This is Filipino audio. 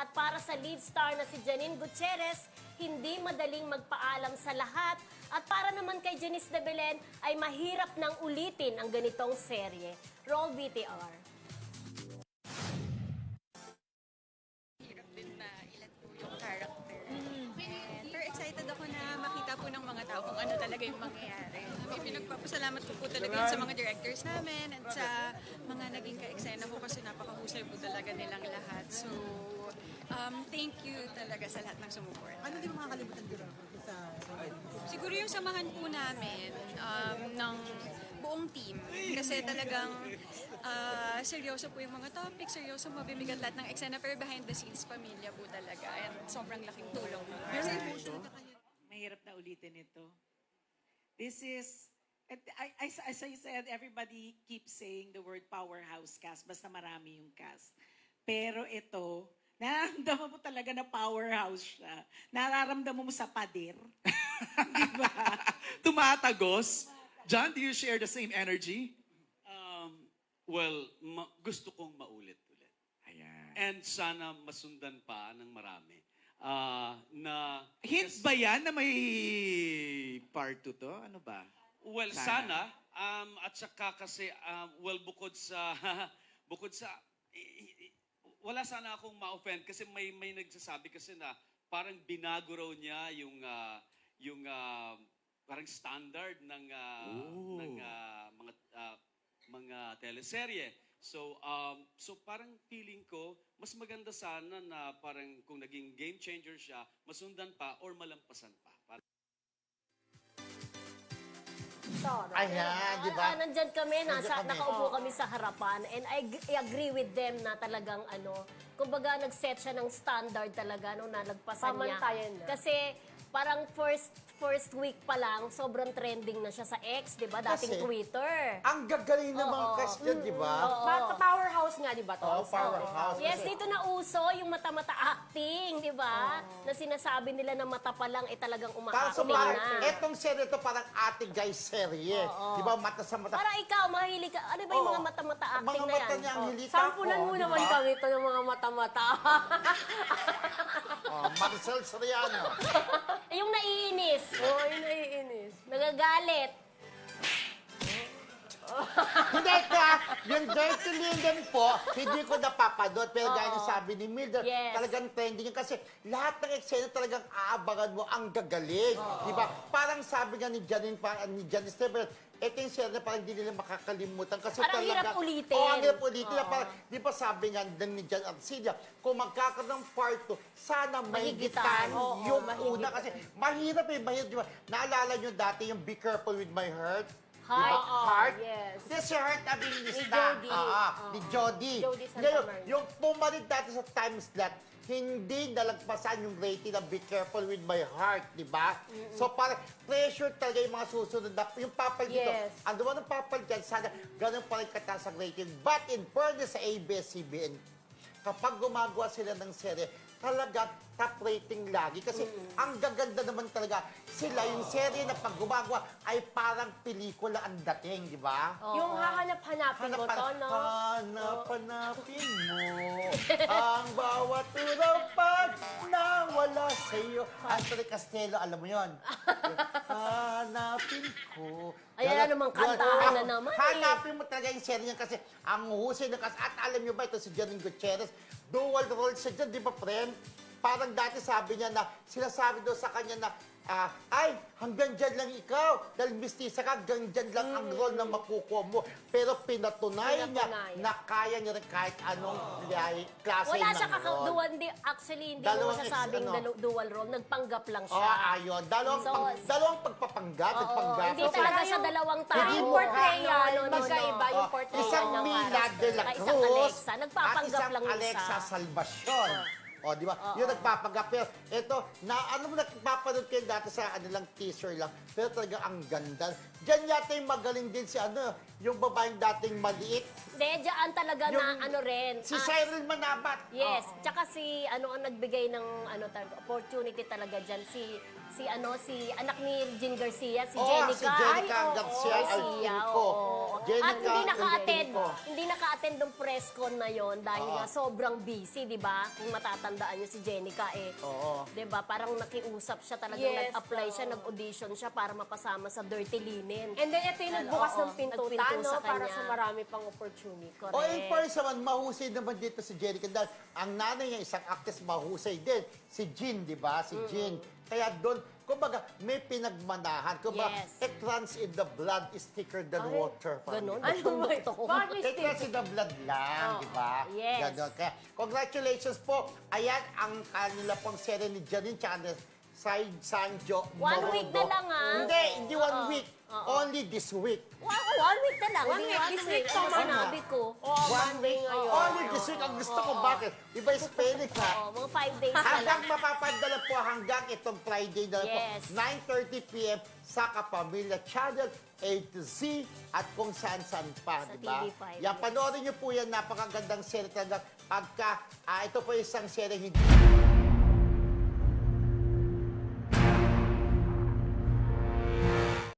At para sa lead star na si Janine Gutierrez, hindi madaling magpaalam sa lahat. At para naman kay Janice de Belen, ay mahirap nang ulitin ang ganitong serye. Roll VTR. Hirap din na ilan po yung character. Pero excited ako na makita po ng mga tao kung ano talaga yung mangyayari. Pinagpapasalamat ko po talaga yun sa mga directors namin at sa mga naging ka-eksena ko kasi napakahusay po talaga nilang lahat. So, thank you talaga sa lahat ng sumuport. Ano di mo makakalimutan dito sa Siguro yung samahan po namin ng buong team. Kasi talagang seryoso po yung mga topics, seryoso mabibigat lahat ng eksena, pero behind the scenes, pamilya po talaga. And sobrang laking tulong. Very emotional ka kayo. Mahirap na ulitin ito. This is, as I said, everybody keeps saying the word powerhouse cast, basta marami yung cast. Pero ito, nararamdaman mo talaga na powerhouse siya. Nararamdaman mo sa pader. Di ba? Tumatagos. John, do you share the same energy? Well, gusto kong maulit-ulit. Ayan. And sana masundan pa ng marami. Hint ba yan na may part 2 to? Ano ba? Well, sana. At saka kasi, bukod sa, wala sana akong ma-offend kasi may nagsasabi kasi na parang binago raw niya yung parang standard ng mga teleserye. So parang feeling ko, mas maganda sana na parang kung naging game changer siya, masundan pa or malampasan pa. Ayan, di ba? Nandyan kami, Nandyan kami. nakaupo kami sa harapan and I agree with them na talagang kumbaga nag-set siya ng standard talaga nung nalagpasan niya. Pamantayan na. Kasi parang first week pa lang, sobrang trending na siya sa X, di ba? Dating Kasi, Twitter. Ang gagaling ng mga Oo. cast dyan, di ba? Powerhouse nga, di ba to? Oo, powerhouse. Yes, dito na uso yung mata-mata acting, di ba? Na sinasabi nila na mata pa lang talagang Parang umaacting parang, na. etong serye to parang Ate Guy serye. Di ba? Mata sa mata. Parang ikaw, mahilig ka. Ano ba yung Oo. mga mata-mata acting Mga na mata yan? niya ang hilita Sampulan ko, mo di naman ba? kami ito ng mga mata-mata. Marcel Soriano. Yung naiinis. Oo, yun naiinis. Nagagalit. Hindi ka, yung Dirty Linden po, hindi ko napapanood. Pero gaya ng sabi ni Mildred, Yes. talagang trending yun. Kasi lahat ng eksena talagang aabangan mo ang gagaling. Di ba? Parang sabi nga ni Janine, ni Janice Stephen, ito yung serye na parang hindi nila makakalimutan. Kasi Parang talaga, hirap ulitin. Oo, ang hirap ulitin. Parang, di ba sabi nga ni Jan Arcilla, kung magkakaroon ng part 2, sana mahigitan Oo, yung mahigitan. una. Kasi mahirap di ba? Naalala nyo dati yung Be Careful With My Heart? Heart. Diba? Heart? Yes. Hindi si Heart Abilista. Jody. Ni Jody. Jody Santa Ngayon, Maria. yung pumalit dati sa time slot, hindi nalagpasan yung rating ng Be Careful With My Heart, di ba? So parang pressure talaga yung mga susunod na, yung papal dito. Yes. Ando mo ng papal dyan, sana ganun pa rin kataas ang rating. But in fairness sa ABS-CBN, kapag gumagawa sila ng serye, talaga top rating lagi. Kasi ang gaganda naman talaga sila, yung serye na pag gumagawa ay parang pelikula ang dating, di ba? Yung hahanap-hanapin mo to, no? Hanap-hanapin mo ang bawat uraw pag nawala sa'yo. Anthony Castelo, alam mo yon? Hanapin ko. Ayan na namang kantahan na naman Hanapin mo talaga yung serye niya kasi ang husay ng At alam niyo ba ito si Janine Gutierrez, dual role siya dyan, di ba, friend? Parang dati sabi niya na, sinasabi daw sa kanya na, ay, hanggang dyan lang ikaw. Dahil mistisa ka, hanggang dyan lang ang role na makukuha mo. Pero pinatunayan niya na kaya niya rin kahit anong klase Wala ng siya role. dual, actually, hindi mo Dalawang masasabing dual role. Nagpanggap lang siya. Ayun. Dalawang pagpapanggap. Hindi talaga siya dalawang tao. Hindi Yung mo- portrayal, No. magkaiba yung Oh, portrayal isang ng Mina de la At Cruz isang Alexa. at Nagpapanggap isang lang yung Alexa isa. Salvacion. O, di ba? Yung nagpapanggap. Pero ito, ano mo nagpapanood kayo dati sa lang teaser lang. Pero talaga ang ganda. Diyan yata yung magaling din si yung babaeng dating maliit. Hindi, dyan talaga na Yung- ano rin. Si Cyril Manabat. Yes, tsaka si ang nagbigay ng opportunity talaga diyan si anak ni Jean Garcia, si Oo, Jenica. si Jenica Ay, oo, Garcia oo, Alfilco. oo. Jenica At hindi naka-attend, Alfilco. hindi naka-attend ng press con na yon dahil Oo. nga sobrang busy, 'di ba? Kung matatandaan niyo si Jenica Oo. 'di ba? Parang nakiusap siya talagang Yes, nag-apply siya, oo. nag-audition siya para mapasama sa Dirty Linen. And then ito yung nagbukas Oo, ng pintutan, nagpinto no? sa Para kanya. sa marami pang opportunity. Correct. O in first naman, mahusay naman dito si Jerica dahil ang nanay niya isang actress mahusay din. Si Jean, di ba? Si Jean. Kaya doon, kumbaga, may pinagmanahan. Kumbaga, Yes. it runs in the blood is thicker than water. Parang Ganon? ganun. Ano ba? Totoo. Bakit may It runs in the blood lang, di ba? Yes. Ganon. Kaya, congratulations po. Ayan ang kanila pong serye ni Janine tsaka ni Sanjo. One week na lang, ah. Hindi one Oo. week. Oo. Only this week. One week na lang. One Hindi week, one this week. week, Ano tama. sinabi ko? Oh, One week. ngayon. Only this week. Ang gusto ko, bakit? Iba Hispanic, ha? Oo, mga 5 days na lang. Hanggang mapapadala po hanggang itong Friday na lang Yes. po, 9:30 p.m. sa Kapamilya Channel, A to Z, at kung saan-saan pa, Sa di ba? TV5, Yan, yes. panoorin niyo po yan, napakagandang serye talaga. Pagka, ito po isang serye hindi